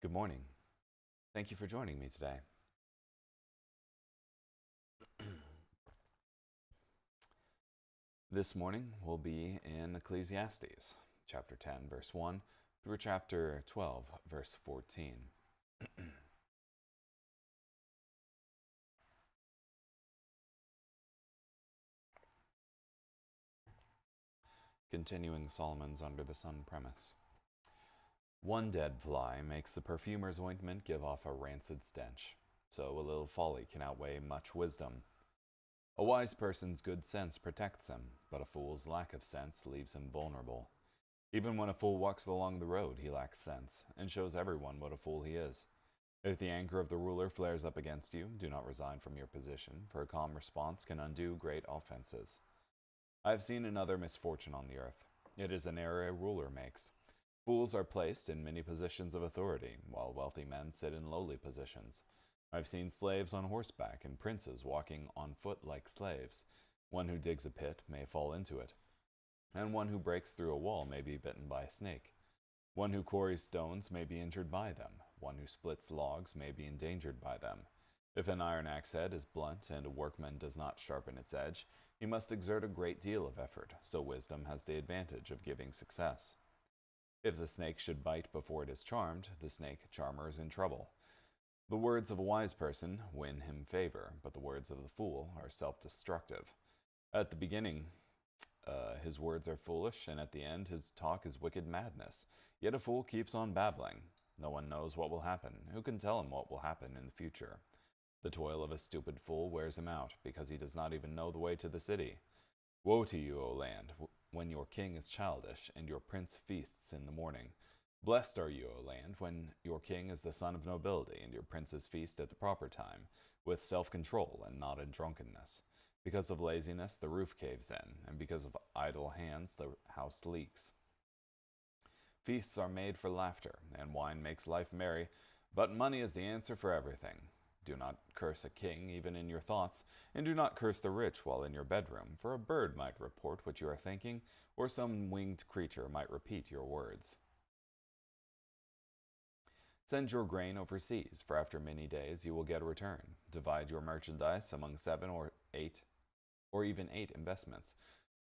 Good morning. Thank you for joining me today. This morning we'll be in Ecclesiastes, chapter 10, verse 1, through chapter 12, verse 14. Continuing Solomon's under the sun premise. One dead fly makes the perfumer's ointment give off a rancid stench, so a little folly can outweigh much wisdom. A wise person's good sense protects him, but a fool's lack of sense leaves him vulnerable. Even when a fool walks along the road, he lacks sense, and shows everyone what a fool he is. If the anger of the ruler flares up against you, do not resign from your position, for a calm response can undo great offenses. I have seen another misfortune on the earth. It is an error a ruler makes. Fools are placed in many positions of authority, while wealthy men sit in lowly positions. I've seen slaves on horseback and princes walking on foot like slaves. One who digs a pit may fall into it, and one who breaks through a wall may be bitten by a snake. One who quarries stones may be injured by them. One who splits logs may be endangered by them. If an iron axe head is blunt and a workman does not sharpen its edge, he must exert a great deal of effort, so wisdom has the advantage of giving success. If the snake should bite before it is charmed, the snake charmer is in trouble. The words of a wise person win him favor, but the words of the fool are self-destructive. At the beginning, his words are foolish, and at the end his talk is wicked madness. Yet a fool keeps on babbling. No one knows what will happen. Who can tell him what will happen in the future? The toil of a stupid fool wears him out, because he does not even know the way to the city. Woe to you, O land, when your king is childish, and your prince feasts in the morning. Blessed are you, O land, when your king is the son of nobility, and your princes feast at the proper time, with self-control and not in drunkenness. Because of laziness, the roof caves in, and because of idle hands, the house leaks. Feasts are made for laughter, and wine makes life merry, but money is the answer for everything. Do not curse a king even in your thoughts, and do not curse the rich while in your bedroom, for a bird might report what you are thinking, or some winged creature might repeat your words. Send your grain overseas, for after many days you will get a return. Divide your merchandise among 7 or 8, or even 8 investments,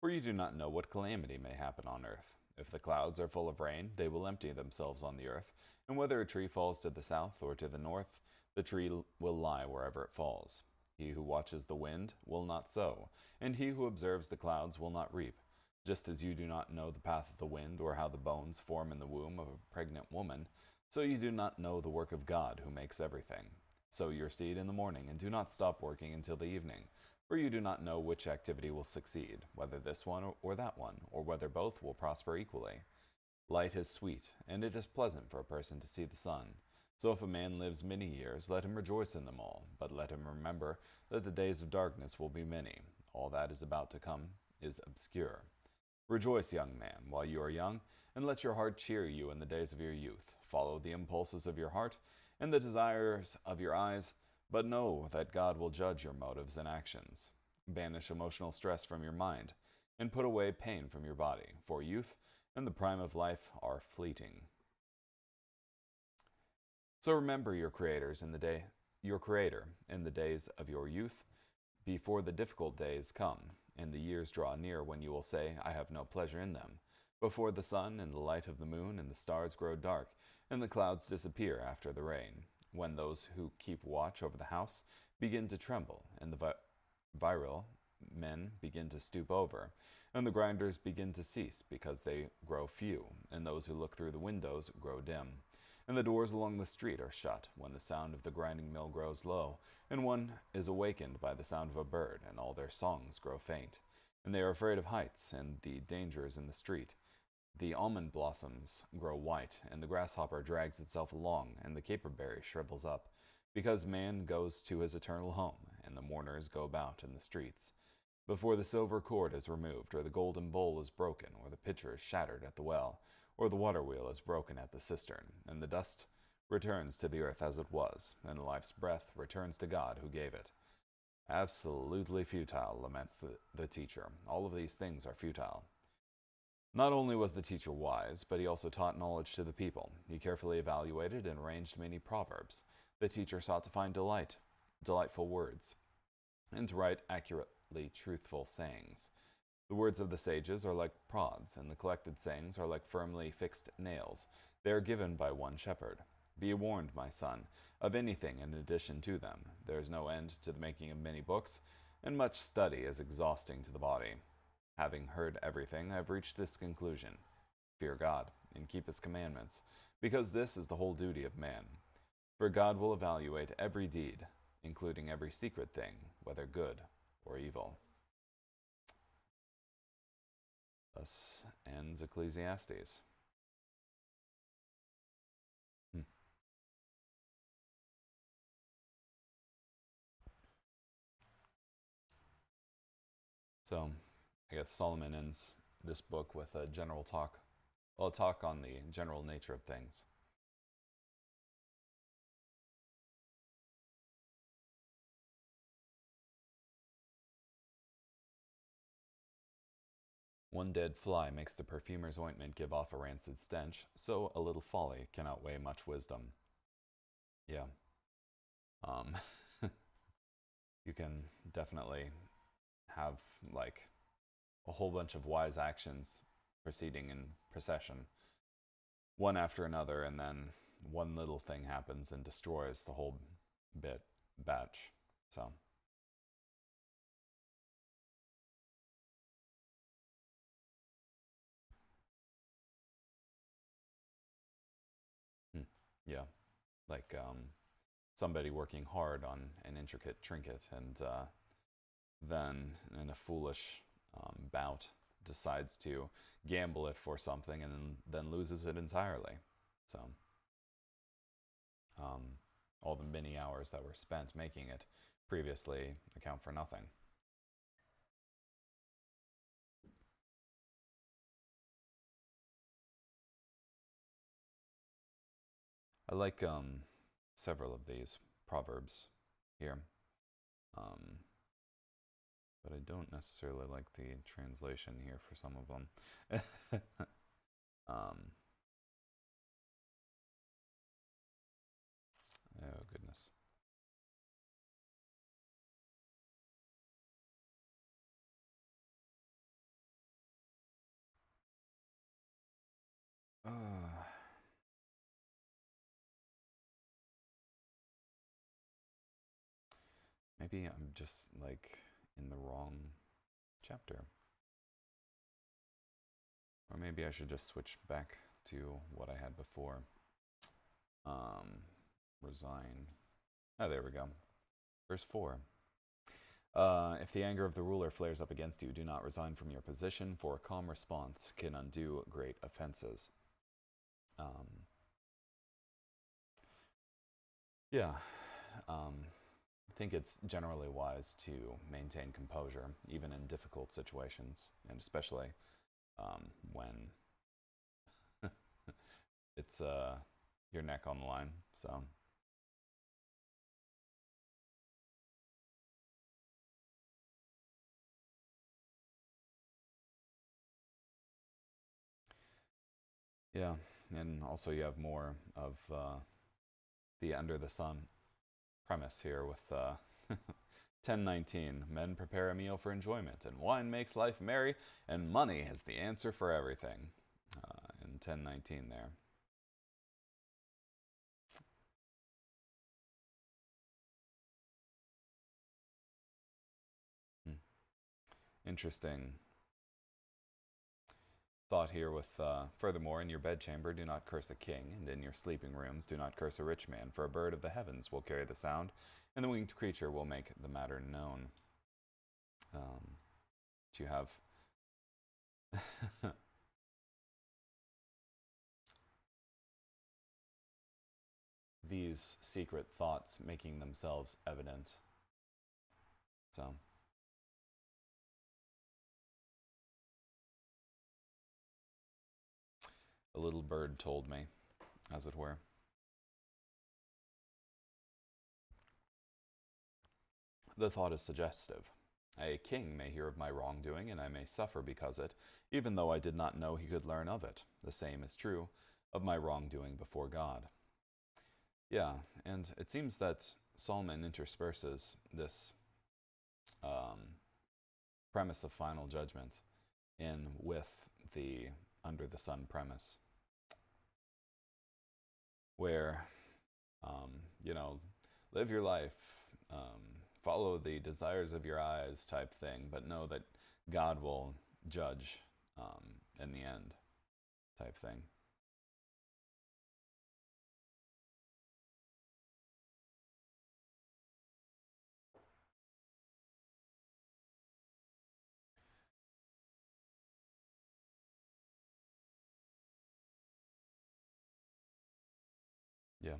for you do not know what calamity may happen on earth. If the clouds are full of rain, they will empty themselves on the earth, and whether a tree falls to the south or to the north, the tree will lie wherever it falls. He who watches the wind will not sow, and he who observes the clouds will not reap. Just as you do not know the path of the wind, or how the bones form in the womb of a pregnant woman, so you do not know the work of God who makes everything. Sow your seed in the morning, and do not stop working until the evening, for you do not know which activity will succeed, whether this one or that one, or whether both will prosper equally. Light is sweet, and it is pleasant for a person to see the sun. So if a man lives many years, let him rejoice in them all, but let him remember that the days of darkness will be many. All that is about to come is obscure. Rejoice, young man, while you are young, and let your heart cheer you in the days of your youth. Follow the impulses of your heart and the desires of your eyes, but know that God will judge your motives and actions. Banish emotional stress from your mind, and put away pain from your body, for youth and the prime of life are fleeting. So remember your Creator in the days of your youth, before the difficult days come, and the years draw near when you will say, I have no pleasure in them. Before the sun and the light of the moon and the stars grow dark, and the clouds disappear after the rain, when those who keep watch over the house begin to tremble, and the virile men begin to stoop over, and the grinders begin to cease because they grow few, and those who look through the windows grow dim. And the doors along the street are shut when the sound of the grinding mill grows low, and one is awakened by the sound of a bird, and all their songs grow faint. And they are afraid of heights and the dangers in the street. The almond blossoms grow white, and the grasshopper drags itself along, and the caperberry shrivels up, because man goes to his eternal home, and the mourners go about in the streets. Before the silver cord is removed, or the golden bowl is broken, or the pitcher is shattered at the well, or the water wheel is broken at the cistern, and the dust returns to the earth as it was, and life's breath returns to God who gave it. Absolutely futile, laments the teacher. All of these things are futile. Not only was the teacher wise, but he also taught knowledge to the people. He carefully evaluated and arranged many proverbs. The teacher sought to find delightful words, and to write accurately truthful sayings. The words of the sages are like prods, and the collected sayings are like firmly fixed nails. They are given by one shepherd. Be warned, my son, of anything in addition to them. There is no end to the making of many books, and much study is exhausting to the body. Having heard everything, I have reached this conclusion. Fear God, and keep his commandments, because this is the whole duty of man. For God will evaluate every deed, including every secret thing, whether good or evil. Thus ends Ecclesiastes. So, I guess Solomon ends this book with a general talk. Well, a talk on the general nature of things. One dead fly makes the perfumer's ointment give off a rancid stench, so a little folly can outweigh much wisdom. Yeah. Um, you can definitely have, like, a whole bunch of wise actions proceeding in procession, one after another, and then one little thing happens and destroys the whole batch. So, yeah, like somebody working hard on an intricate trinket, and then in a foolish bout decides to gamble it for something and then loses it entirely. So, all the many hours that were spent making it previously account for nothing. I like several of these proverbs here, but I don't necessarily like the translation here for some of them. Oh goodness. Uh, Maybe I'm just like in the wrong chapter. Or maybe I should just switch back to what I had before. Resign. Oh, there we go. Verse 4. If the anger of the ruler flares up against you, do not resign from your position, for a calm response can undo great offenses. Yeah. I think it's generally wise to maintain composure, even in difficult situations, and especially when it's your neck on the line. So, yeah, and also you have more of the under the sun premise here with 10:19. Men prepare a meal for enjoyment, and wine makes life merry, and money is the answer for everything. In 10:19 there. Hmm. Interesting thought here with furthermore, in your bedchamber do not curse a king, and in your sleeping rooms do not curse a rich man, for a bird of the heavens will carry the sound, and the winged creature will make the matter known. Do you have these secret thoughts making themselves evident? So, a little bird told me, as it were. The thought is suggestive. A king may hear of my wrongdoing, and I may suffer because it, even though I did not know he could learn of it. The same is true of my wrongdoing before God. Yeah, and it seems that Solomon intersperses this premise of final judgment in with the under the sun premise, where you know, live your life, follow the desires of your eyes type thing, but know that God will judge in the end type thing. Yeah.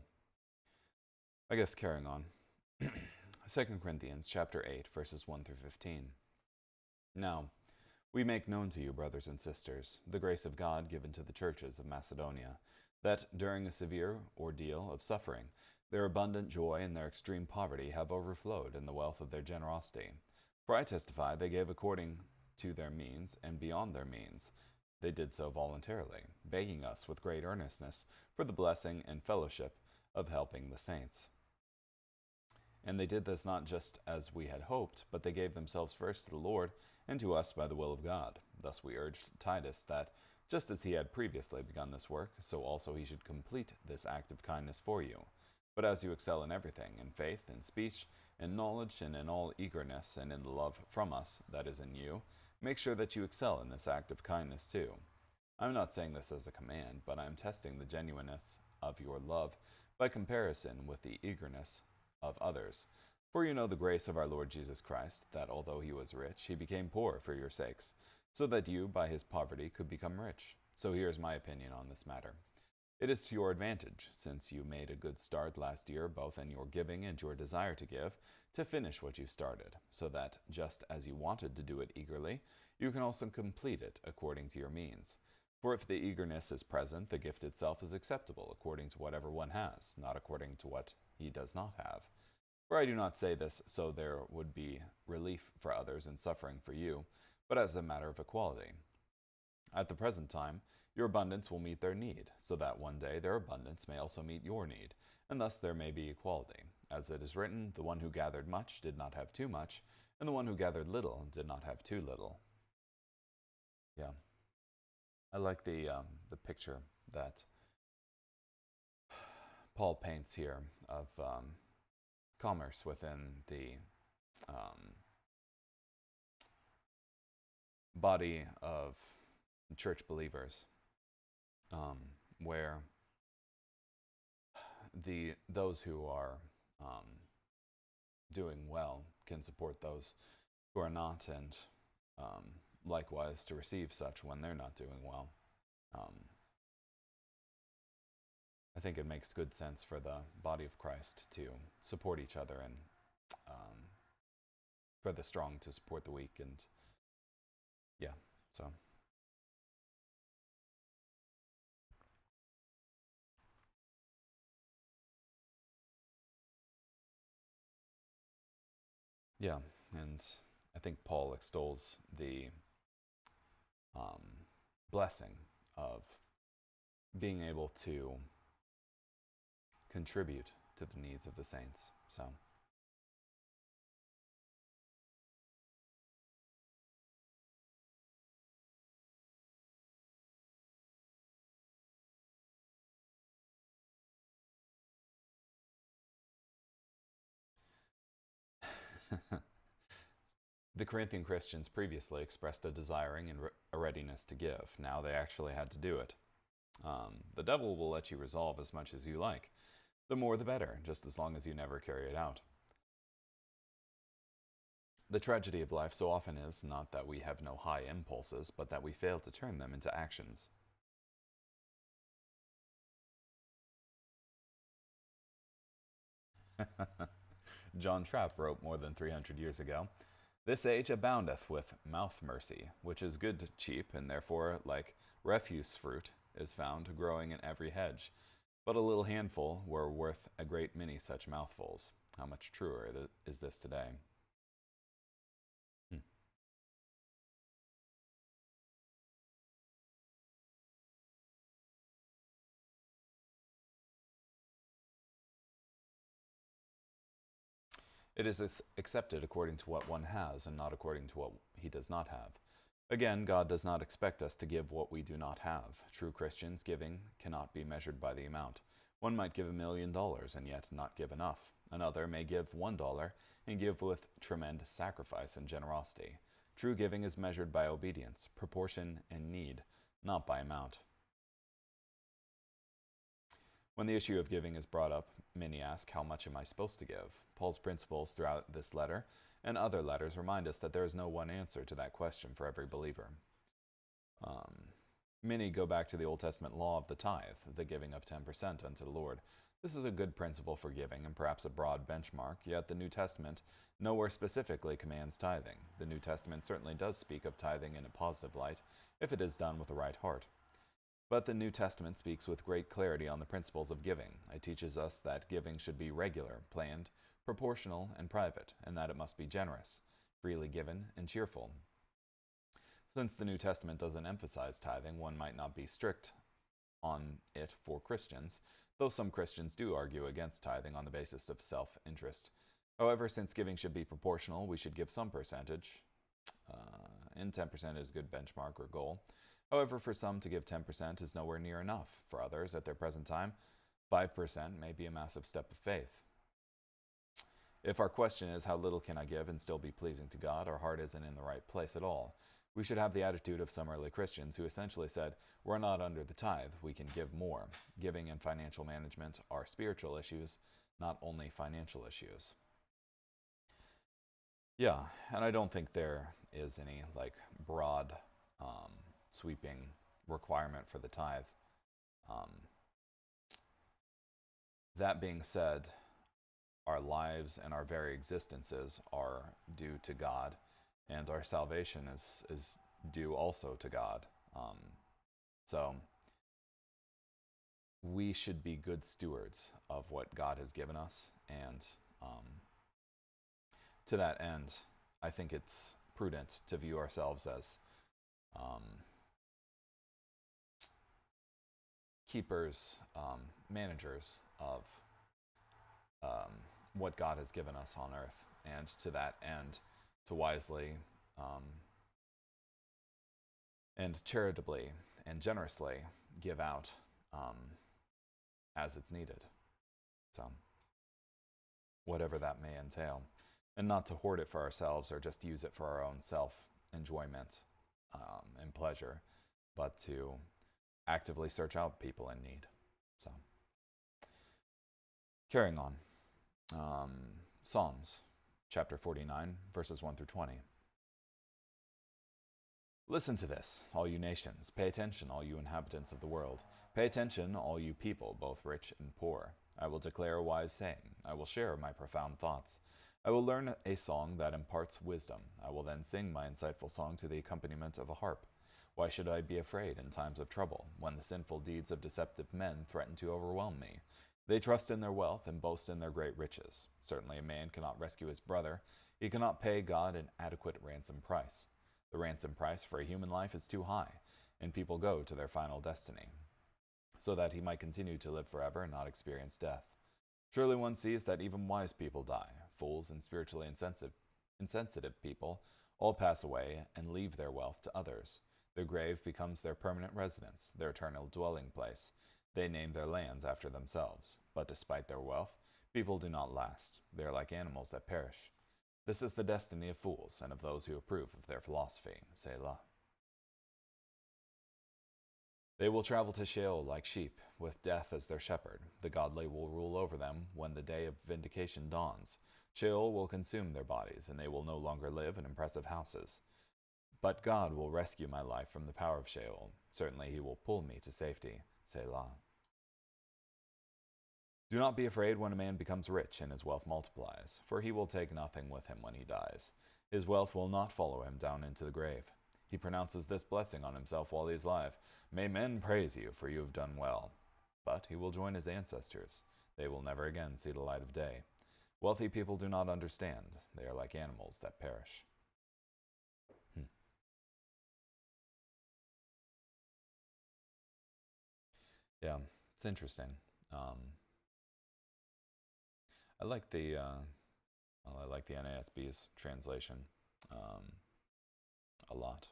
I guess carrying on. 2 Corinthians chapter 8, verses 1 through 15. Now, we make known to you, brothers and sisters, the grace of God given to the churches of Macedonia, that during a severe ordeal of suffering, their abundant joy and their extreme poverty have overflowed in the wealth of their generosity. For I testify they gave according to their means and beyond their means. They did so voluntarily, begging us with great earnestness for the blessing and fellowship of helping the saints. And they did this not just as we had hoped, but they gave themselves first to the Lord and to us by the will of God. Thus we urged Titus that, just as he had previously begun this work, so also he should complete this act of kindness for you. But as you excel in everything, in faith, in speech, in knowledge, and in all eagerness, and in the love from us that is in you, make sure that you excel in this act of kindness too. I am not saying this as a command, but I am testing the genuineness of your love by comparison with the eagerness of others. For you know the grace of our Lord Jesus Christ, that although he was rich, he became poor for your sakes, so that you, by his poverty, could become rich. So here is my opinion on this matter. It is to your advantage, since you made a good start last year, both in your giving and your desire to give, to finish what you started, so that, just as you wanted to do it eagerly, you can also complete it according to your means. For if the eagerness is present, the gift itself is acceptable, according to whatever one has, not according to what he does not have. For I do not say this so there would be relief for others and suffering for you, but as a matter of equality. At the present time, your abundance will meet their need, so that one day their abundance may also meet your need, and thus there may be equality. As it is written, the one who gathered much did not have too much, and the one who gathered little did not have too little. Yeah. I like the picture that Paul paints here of commerce within the body of church believers, where those who are doing well can support those who are not, and likewise to receive such when they're not doing well. I think it makes good sense for the body of Christ to support each other, and for the strong to support the weak, and yeah, so. Yeah, and I think Paul extols the blessing of being able to contribute to the needs of the saints. So, the Corinthian Christians previously expressed a desiring and a readiness to give. Now they actually had to do it. The devil will let you resolve as much as you like. The more the better, just as long as you never carry it out. The tragedy of life so often is not that we have no high impulses, but that we fail to turn them into actions. John Trapp wrote more than 300 years ago, "This age aboundeth with mouth mercy, which is good cheap, and therefore, like refuse fruit, is found growing in every hedge. But a little handful were worth a great many such mouthfuls." How much truer is this today? It is accepted according to what one has and not according to what he does not have. Again, God does not expect us to give what we do not have. True Christians' giving cannot be measured by the amount. One might give $1 million and yet not give enough. Another may give $1 and give with tremendous sacrifice and generosity. True giving is measured by obedience, proportion, and need, not by amount. When the issue of giving is brought up, many ask, how much am I supposed to give? Paul's principles throughout this letter and other letters remind us that there is no one answer to that question for every believer. Many go back to the Old Testament law of the tithe, the giving of 10% unto the Lord. This is a good principle for giving and perhaps a broad benchmark, yet the New Testament nowhere specifically commands tithing. The New Testament certainly does speak of tithing in a positive light if it is done with the right heart. But the New Testament speaks with great clarity on the principles of giving. It teaches us that giving should be regular, planned, proportional, and private, and that it must be generous, freely given, and cheerful. Since the New Testament doesn't emphasize tithing, one might not be strict on it for Christians, though some Christians do argue against tithing on the basis of self-interest. However, since giving should be proportional, we should give some percentage, and 10% is a good benchmark or goal. However, for some to give 10% is nowhere near enough. For others, at their present time, 5% may be a massive step of faith. If our question is, how little can I give and still be pleasing to God, our heart isn't in the right place at all. We should have the attitude of some early Christians who essentially said, we're not under the tithe, we can give more. Giving and financial management are spiritual issues, not only financial issues. Yeah, and I don't think there is any broad sweeping requirement for the tithe. That being said, our lives and our very existences are due to God, and our salvation is due also to God. So we should be good stewards of what God has given us, and to that end, I think it's prudent to view ourselves as keepers, managers of what God has given us on earth, and to that end, to wisely and charitably and generously give out as it's needed. So, whatever that may entail. And not to hoard it for ourselves or just use it for our own self-enjoyment and pleasure, but to actively search out people in need. So, carrying on. Psalms, chapter 49, verses 1 through 20. Listen to this, all you nations. Pay attention, all you inhabitants of the world. Pay attention, all you people, both rich and poor. I will declare a wise saying. I will share my profound thoughts. I will learn a song that imparts wisdom. I will then sing my insightful song to the accompaniment of a harp. Why should I be afraid in times of trouble, when the sinful deeds of deceptive men threaten to overwhelm me? They trust in their wealth and boast in their great riches. Certainly a man cannot rescue his brother. He cannot pay God an adequate ransom price. The ransom price for a human life is too high, and people go to their final destiny, so that he might continue to live forever and not experience death. Surely one sees that even wise people die. Fools and spiritually insensitive people all pass away and leave their wealth to others. Their grave becomes their permanent residence, their eternal dwelling place. They name their lands after themselves. But despite their wealth, people do not last. They are like animals that perish. This is the destiny of fools and of those who approve of their philosophy. Selah. They will travel to Sheol like sheep, with death as their shepherd. The godly will rule over them when the day of vindication dawns. Sheol will consume their bodies, and they will no longer live in impressive houses. But God will rescue my life from the power of Sheol. Certainly he will pull me to safety. Selah. Do not be afraid when a man becomes rich and his wealth multiplies, for he will take nothing with him when he dies. His wealth will not follow him down into the grave. He pronounces this blessing on himself while he is alive. May men praise you, for you have done well. But he will join his ancestors. They will never again see the light of day. Wealthy people do not understand. They are like animals that perish. Yeah, it's interesting. I like the Well, I like the NASB's translation a lot.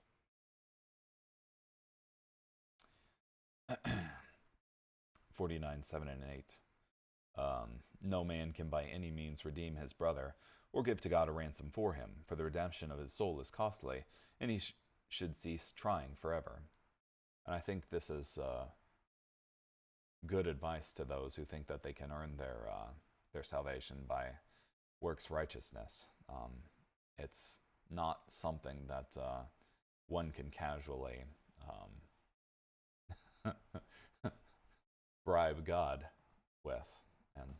49, 7, and 8. No man can by any means redeem his brother, or give to God a ransom for him, for the redemption of his soul is costly, and he should cease trying forever. And I think this is good advice to those who think that they can earn their salvation by works righteousness. It's not something that one can casually bribe God with, and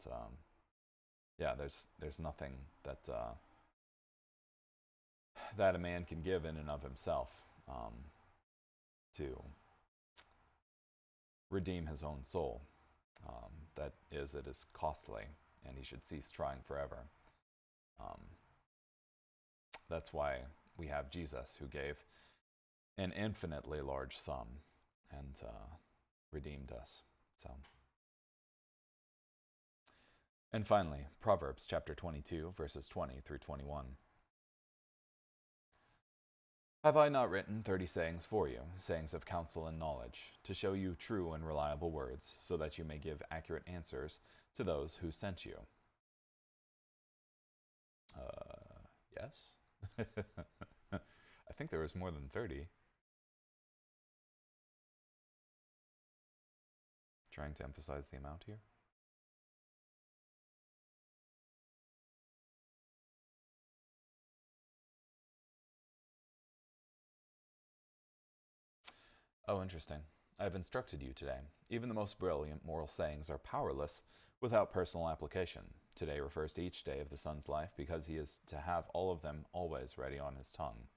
yeah, there's nothing that that a man can give in and of himself to redeem his own soul. That is, it is costly, and he should cease trying forever. That's why we have Jesus, who gave an infinitely large sum and redeemed us. So, and finally, Proverbs chapter 22, verses 20 through 21. Have I not written 30 sayings for you, sayings of counsel and knowledge, to show you true and reliable words, so that you may give accurate answers to those who sent you? Yes? I think there was more than 30. Trying to emphasize the amount here. Oh, interesting. I have instructed you today. Even the most brilliant moral sayings are powerless without personal application. Today refers to each day of the son's life because he is to have all of them always ready on his tongue.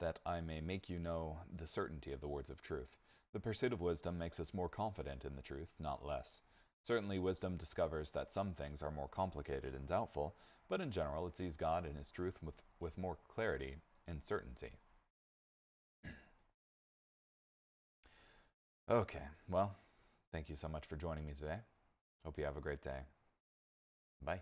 That I may make you know the certainty of the words of truth. The pursuit of wisdom makes us more confident in the truth, not less. Certainly, wisdom discovers that some things are more complicated and doubtful, but in general, it sees God and his truth with more clarity and certainty. Okay, well, thank you so much for joining me today. Hope you have a great day. Bye.